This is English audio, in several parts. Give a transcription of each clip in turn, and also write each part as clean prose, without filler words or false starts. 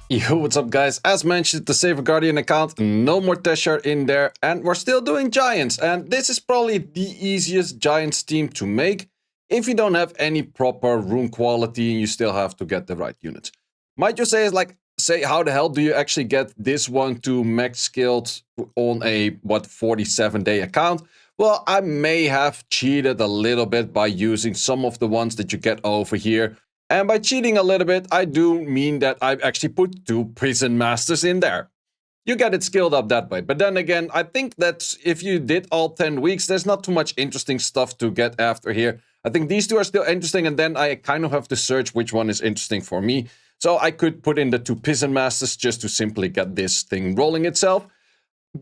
Yo, what's up guys? As mentioned, the Saver Guardian account, no more Teshar in there, and we're still doing Giants, and this is probably the easiest Giants team to make if you don't have any proper rune quality and you still have to get the right units. Might you say is like, say how the hell do you actually get this one to max skilled on a, 47-day account? Well, I may have cheated a little bit by using some of the ones that you get over here. And by cheating a little bit, I do mean that I actually put 2 Prison Masters in there. You get it skilled up that way. But then again, I think that if you did all 10 weeks, there's not too much interesting stuff to get after here. I think these two are still interesting, and then I kind of have to search which one is interesting for me. So I could put in the 2 Prison Masters just to simply get this thing rolling itself.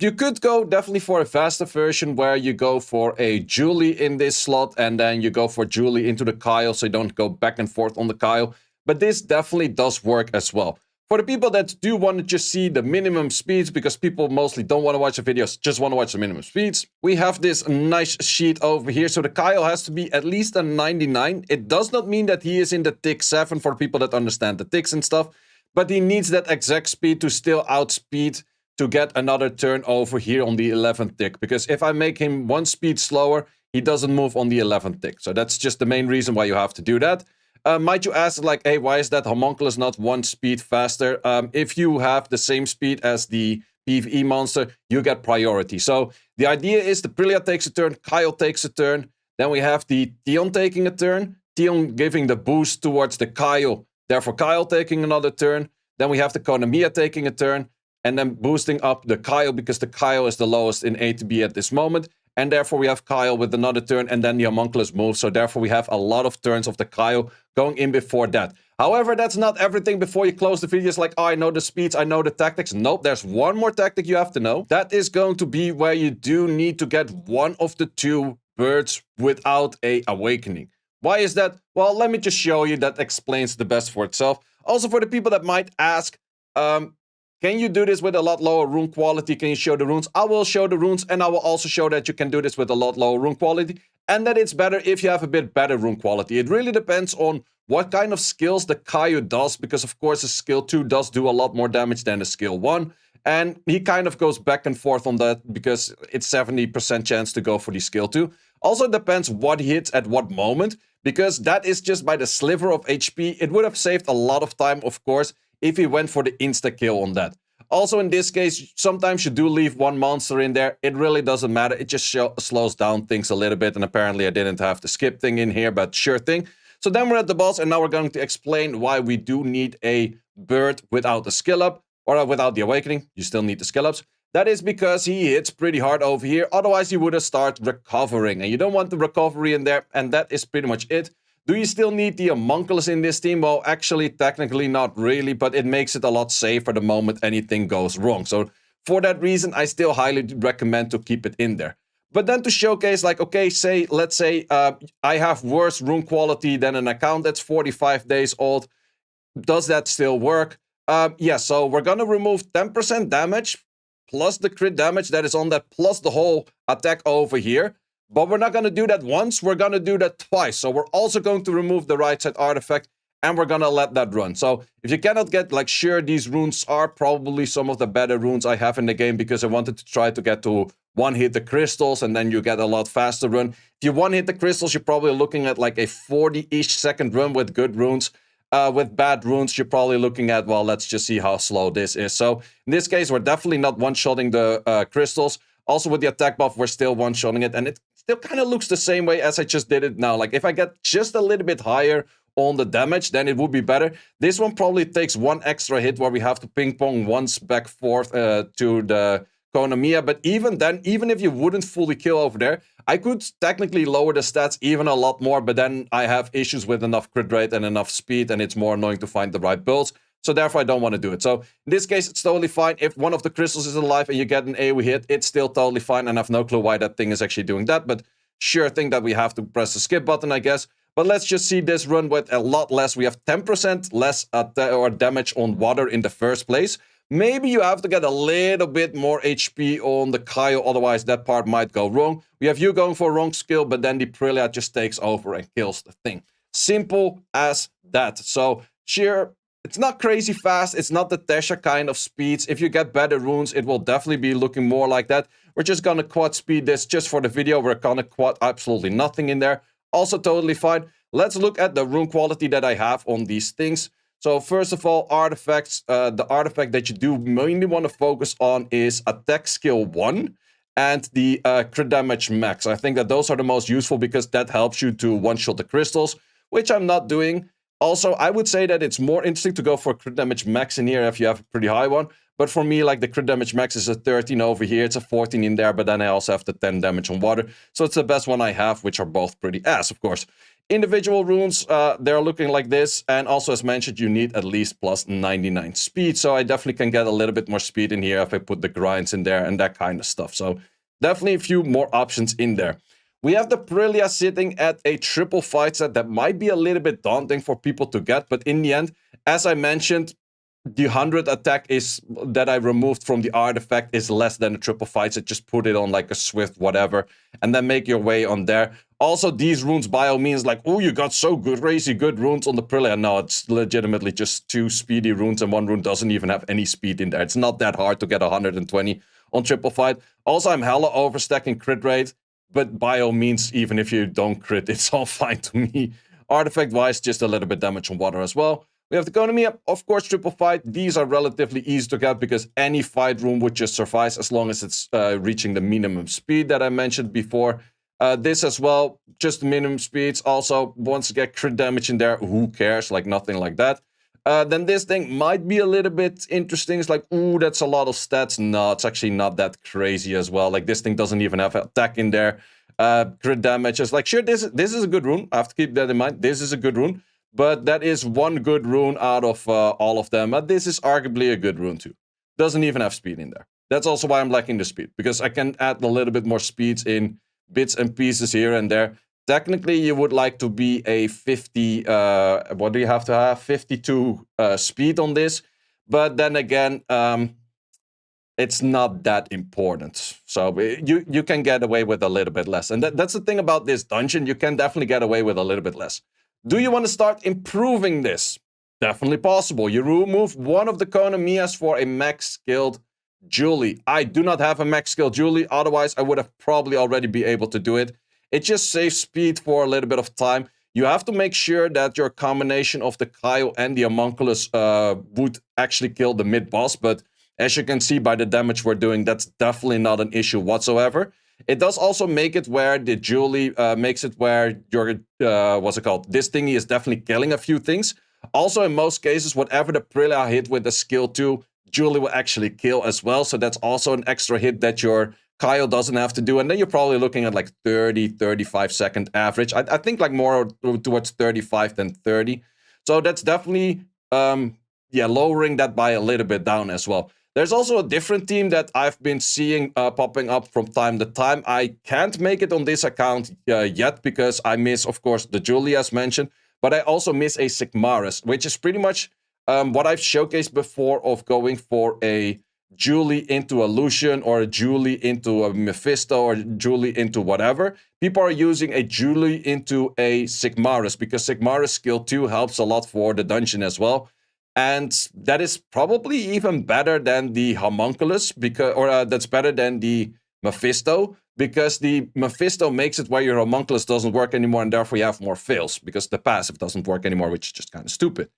You could go definitely for a faster version where you go for a Julie in this slot and then you go for Julie into the Kyle so you don't go back and forth on the Kyle. But this definitely does work as well. For the people that do want to just see the minimum speeds, because people mostly don't want to watch the videos, just want to watch the minimum speeds, we have this nice sheet over here. So the Kyle has to be at least a 99. It does not mean that he is in the tick 7 for people that understand the ticks and stuff, but he needs that exact speed to still outspeed to get another turn over here on the 11th tick. Because if I make him 1 speed slower, he doesn't move on the 11th tick. So that's just the main reason why you have to do that. Might you ask, like, hey, why is that homunculus not 1 speed faster? If you have the same speed as the PvE monster, you get priority. So the idea is the Prilia takes a turn, Kyle takes a turn. Then we have the Tion taking a turn, Tion giving the boost towards the Kyle, therefore Kyle taking another turn. Then we have the Konamiya taking a turn, and then boosting up the Kyle because the Kyle is the lowest in A to B at this moment. And therefore we have Kyle with another turn and then the homunculus moves. So therefore we have a lot of turns of the Kyle going in before that. However, that's not everything. Before you close the video, it's like, oh, I know the speeds, I know the tactics. Nope, there's one more tactic you have to know. That is going to be where you do need to get one of the 2 birds without a awakening. Why is that? Well, let me just show you. That explains the best for itself. Also, for the people that might ask, can you do this with a lot lower rune quality? Can you show the runes? I will show the runes, and I will also show that you can do this with a lot lower rune quality, and that it's better if you have a bit better rune quality. It really depends on what kind of skills the Kaio does, because of course a skill 2 does do a lot more damage than a skill 1, and he kind of goes back and forth on that because it's 70% chance to go for the skill 2. Also depends what he hits at what moment, because that is just by the sliver of HP. It would have saved a lot of time, of course, if he went for the insta-kill on that. Also, in this case, sometimes you do leave 1 monster in there. It really doesn't matter. It just slows down things a little bit. And apparently I didn't have the skip thing in here, but sure thing. So then we're at the boss, and now we're going to explain why we do need a bird without the skill up, or without the awakening. You still need the skill ups. That is because he hits pretty hard over here. Otherwise, you would have started recovering. And you don't want the recovery in there. And that is pretty much it. Do you still need the homunculus in this team? Well, actually, technically not really, but it makes it a lot safer the moment anything goes wrong. So for that reason, I still highly recommend to keep it in there. But then to showcase, like, okay, let's say I have worse rune quality than an account that's 45 days old. Does that still work? Yeah, so we're going to remove 10% damage plus the crit damage that is on that, plus the whole attack over here. But we're not going to do that once, we're going to do that twice. So we're also going to remove the right side artifact, and we're going to let that run. So if you cannot get, like, sure, these runes are probably some of the better runes I have in the game, because I wanted to try to get to one-hit the crystals, and then you get a lot faster run. If you one-hit the crystals, you're probably looking at like a 40-ish second run with good runes. With bad runes, you're probably looking at, well, let's just see how slow this is. So in this case, we're definitely not one-shotting the crystals. Also, with the attack buff, we're still one-shotting it, and it still kind of looks the same way as I just did it now. Like, if I get just a little bit higher on the damage, then it would be better. This one probably takes 1 extra hit where we have to ping-pong once back forth to the Konamiya. But even then, even if you wouldn't fully kill over there, I could technically lower the stats even a lot more, but then I have issues with enough crit rate and enough speed, and it's more annoying to find the right builds. So therefore, I don't want to do it. So in this case, it's totally fine. If one of the crystals is alive and you get an AoE hit, it's still totally fine. And I have no clue why that thing is actually doing that. But sure thing that we have to press the skip button, I guess. But let's just see this run with a lot less. We have 10% less or damage on water in the first place. Maybe you have to get a little bit more HP on the Kaio, otherwise that part might go wrong. We have you going for a wrong skill, but then the Prilia just takes over and kills the thing. Simple as that. So, sure, It's not crazy fast. It's not the Teshar kind of speeds. If you get better runes, it will definitely be looking more like that. We're just gonna quad speed this just for the video. We're gonna quad absolutely nothing in there. Also totally fine. Let's look at the rune quality that I have on these things. So first of all, artifacts. The artifact that you do mainly want to focus on is attack skill 1 and the crit damage max. I think that those are the most useful because that helps you to one-shot the crystals, which I'm not doing. Also, I would say that it's more interesting to go for crit damage max in here if you have a pretty high one. But for me, like the crit damage max is a 13 over here. It's a 14 in there, but then I also have the 10 damage on water. So it's the best one I have, which are both pretty ass, of course. Individual runes, they're looking like this. And also, as mentioned, you need at least plus 99 speed. So I definitely can get a little bit more speed in here if I put the grinds in there and that kind of stuff. So definitely a few more options in there. We have the Prillia sitting at a triple fight set that might be a little bit daunting for people to get. But in the end, as I mentioned, the 100 attack is that I removed from the artifact is less than a triple fight set. Just put it on like a swift whatever and then make your way on there. Also, these runes by all means like, oh, you got so good, crazy good runes on the Prillia. No, it's legitimately just 2 speedy runes and 1 rune doesn't even have any speed in there. It's not that hard to get 120 on triple fight. Also, I'm hella overstacking crit rate. But by all means, even if you don't crit, it's all fine to me. Artifact-wise, just a little bit damage on water as well. We have the economy, of course, triple fight. These are relatively easy to get because any fight room would just suffice as long as it's reaching the minimum speed that I mentioned before. This as well, just minimum speeds. Also, once you get crit damage in there, who cares? Like, nothing like that. Then this thing might be a little bit interesting. It's like, ooh, that's a lot of stats. No, it's actually not that crazy as well. Like, this thing doesn't even have attack in there. Crit damage is like, sure, this is a good rune. I have to keep that in mind. This is a good rune. But that is one good rune out of all of them. But this is arguably a good rune too. Doesn't even have speed in there. That's also why I'm lacking the speed. Because I can add a little bit more speeds in bits and pieces here and there. Technically, you would like to be a 50, what do you have to have? 52 speed on this. But then again, it's not that important. So you can get away with a little bit less. And that's the thing about this dungeon. You can definitely get away with a little bit less. Do you want to start improving this? Definitely possible. You remove one of the Konamias for a max skilled Julie. I do not have a max skilled Julie. Otherwise, I would have probably already be able to do it. It just saves speed for a little bit of time. You have to make sure that your combination of the Kyle and the Homunculus would actually kill the mid-boss. But as you can see by the damage we're doing, that's definitely not an issue whatsoever. It does also make it where the Julie makes it where your, what's it called? This thingy is definitely killing a few things. Also, in most cases, whatever the Prillia hit with the skill 2, Julie will actually kill as well. So that's also an extra hit that your Kyle doesn't have to do. And then you're probably looking at like 30, 35 second average. I think like more towards 35 than 30. So that's definitely, lowering that by a little bit down as well. There's also a different team that I've been seeing popping up from time to time. I can't make it on this account yet because I miss, of course, the Julie as mentioned. But I also miss a Sigmarus, which is pretty much what I've showcased before of going for a Julie into a Lucian or a Julie into a Mephisto or Julie into whatever. People are using a Julie into a Sigmarus because Sigmarus skill 2 helps a lot for the dungeon as well. And that is probably even better than the Homunculus because, or that's better than the Mephisto because the Mephisto makes it where your Homunculus doesn't work anymore and therefore you have more fails because the passive doesn't work anymore, which is just kind of stupid.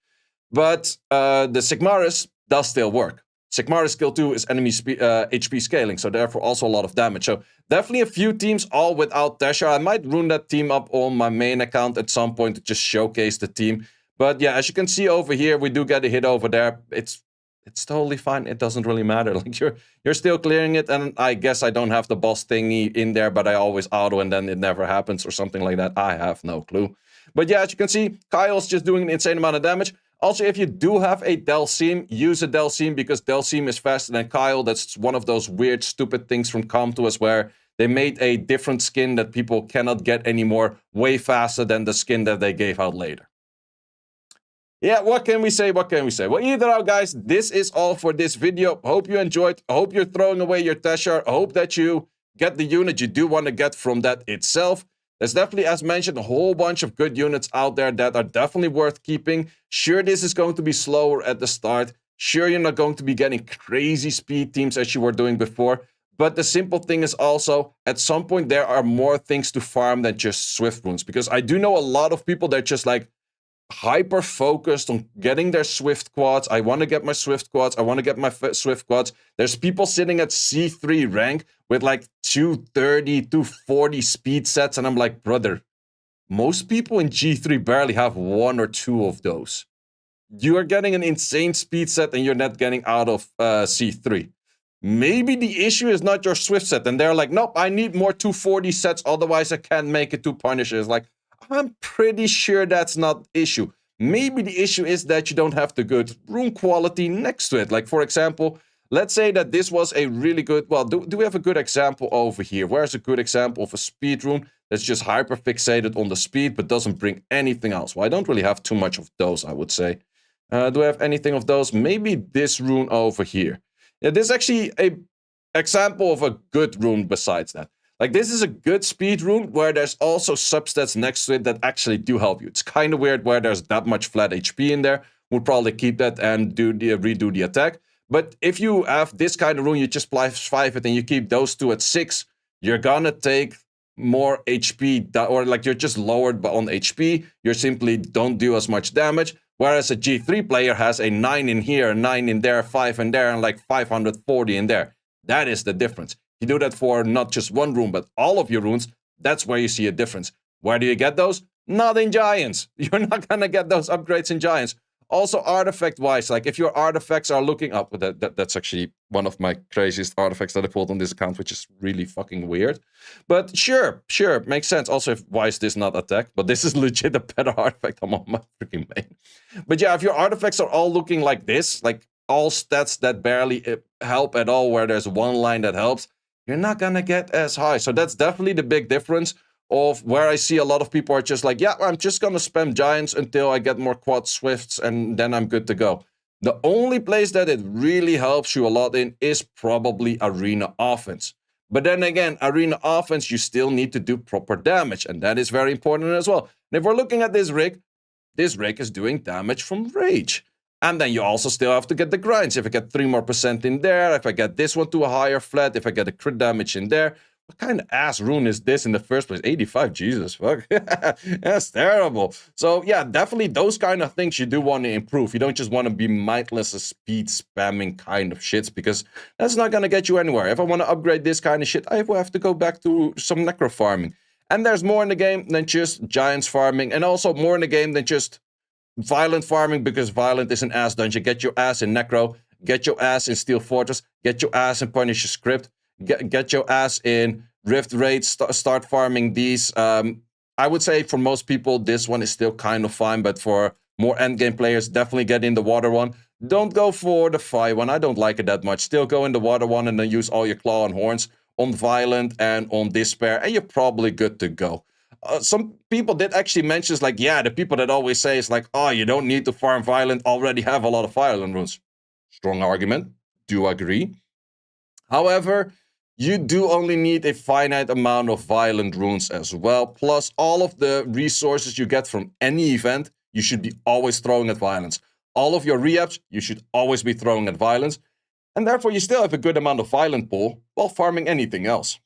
But the Sigmarus does still work. Sigmarus skill 2 is enemy HP scaling, so therefore also a lot of damage. So definitely a few teams all without Teshar. I might rune that team up on my main account at some point to just showcase the team. But yeah, as you can see over here, we do get a hit over there. It's totally fine. It doesn't really matter. Like you're still clearing it, and I guess I don't have the boss thingy in there, but I always auto and then it never happens or something like that. I have no clue. But yeah, as you can see, Kyle's just doing an insane amount of damage. Also, if you do have a Delsim, use a Delsim because Delsim is faster than Kyle. That's one of those weird, stupid things from Comtuous where they made a different skin that people cannot get anymore way faster than the skin that they gave out later. Yeah, what can we say? What can we say? Well, either out, guys, this is all for this video. Hope you enjoyed. Hope you're throwing away your Teshar. Hope that you get the unit you do want to get from that itself. There's definitely, as mentioned, a whole bunch of good units out there that are definitely worth keeping. Sure, this is going to be slower at the start. Sure, you're not going to be getting crazy speed teams as you were doing before. But the simple thing is also, at some point, there are more things to farm than just Swift runes. Because I do know a lot of people that just like hyper focused on getting their Swift quads. I want to get my Swift quads. I want to get my Swift quads. There's people sitting at C3 rank with like 230, 240 speed sets. And I'm like, brother, most people in G3 barely have 1 or 2 of those. You are getting an insane speed set and you're not getting out of C3. Maybe the issue is not your Swift set. And they're like, nope, I need more 240 sets. Otherwise, I can't make it to Punisher. It's like, I'm pretty sure that's not the issue. Maybe the issue is that you don't have the good rune quality next to it. Like, for example, let's say that this was a really good... Well, do we have a good example over here? Where's a good example of a speed rune that's just hyper fixated on the speed but doesn't bring anything else? Well, I don't really have too much of those, I would say. Do I have anything of those? Maybe this rune over here. Yeah, this is actually an example of a good rune besides that. Like, this is a good speed rune where there's also substats next to it that actually do help you. It's kind of weird where there's that much flat HP in there. We'll probably keep that and redo the attack. But if you have this kind of rune, you just plus 5 it and you keep those two at 6, you're gonna take more HP, or like you're just lowered on HP. You simply don't do as much damage. Whereas a G3 player has a 9 in here, a 9 in there, 5 in there, and like 540 in there. That is the difference. You do that for not just one rune, but all of your runes. That's where you see a difference. Where do you get those? Not in Giants. You're not going to get those upgrades in Giants. Also, artifact-wise, like if your artifacts are looking up, that's actually one of my craziest artifacts that I pulled on this account, which is really fucking weird. But sure, makes sense. Also, why is this not attacked? But this is legit a better artifact. I'm on my freaking main. But yeah, if your artifacts are all looking like this, like all stats that barely help at all, where there's one line that helps, you're not gonna get as high. So that's definitely the big difference of where I see a lot of people are just like, yeah, I'm just gonna spam Giants until I get more quad Swifts and then I'm good to go. The only place that it really helps you a lot in is probably Arena Offense. But then again, Arena Offense, you still need to do proper damage, and that is very important as well. And if we're looking at this rig is doing damage from Rage. And then you also still have to get the grinds. If I get 3% more in there, if I get this one to a higher flat, if I get a crit damage in there. What kind of ass rune is this in the first place? 85, Jesus, fuck. That's terrible. So yeah, definitely those kind of things you do want to improve. You don't just want to be mindless speed spamming kind of shits, because that's not going to get you anywhere. If I want to upgrade this kind of shit, I will have to go back to some necro farming. And there's more in the game than just Giants farming, and also more in the game than just Violent farming, because Violent is an ass dungeon. Get your ass in Necro, get your ass in Steel Fortress, get your ass in Punisher Script, get your ass in Rift Raid, start farming these. I would say for most people, this one is still kind of fine, but for more endgame players, definitely get in the water one. Don't go for the fire one. I don't like it that much. Still go in the water one and then use all your claw and horns on Violent and on Despair, and you're probably good to go. Some people did actually mention, like, yeah, the people that always say it's like, oh, you don't need to farm Violent, already have a lot of Violent runes. Strong argument. Do agree. However, you do only need a finite amount of Violent runes as well. Plus, all of the resources you get from any event, you should be always throwing at Violence. All of your re-ups, you should always be throwing at Violence. And therefore, you still have a good amount of Violent pool while farming anything else.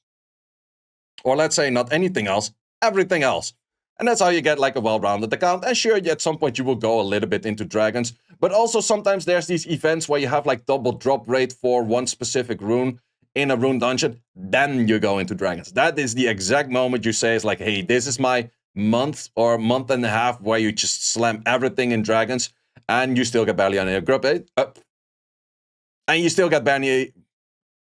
Or let's say not anything else, everything else. And that's how you get like a well-rounded account. And sure, at some point you will go a little bit into dragons, but also sometimes there's these events where you have like double drop rate for one specific rune in a rune dungeon, then you go into dragons. That is the exact moment you say, it's like, hey, this is my month or month and a half where you just slam everything in dragons and you still get barely any drop rate. And you still get barely,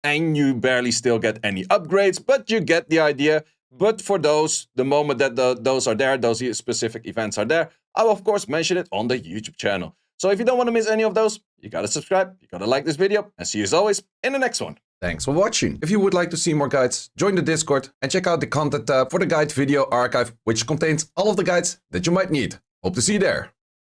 and you barely still get any upgrades, but you get the idea. But for those, the moment that those are there, those specific events are there, I will of course mention it on the YouTube channel. So if you don't want to miss any of those, you gotta subscribe, you gotta like this video, and see you as always in the next one. Thanks for watching. If you would like to see more guides, join the Discord and check out the content tab for the guide video archive, which contains all of the guides that you might need. Hope to see you there.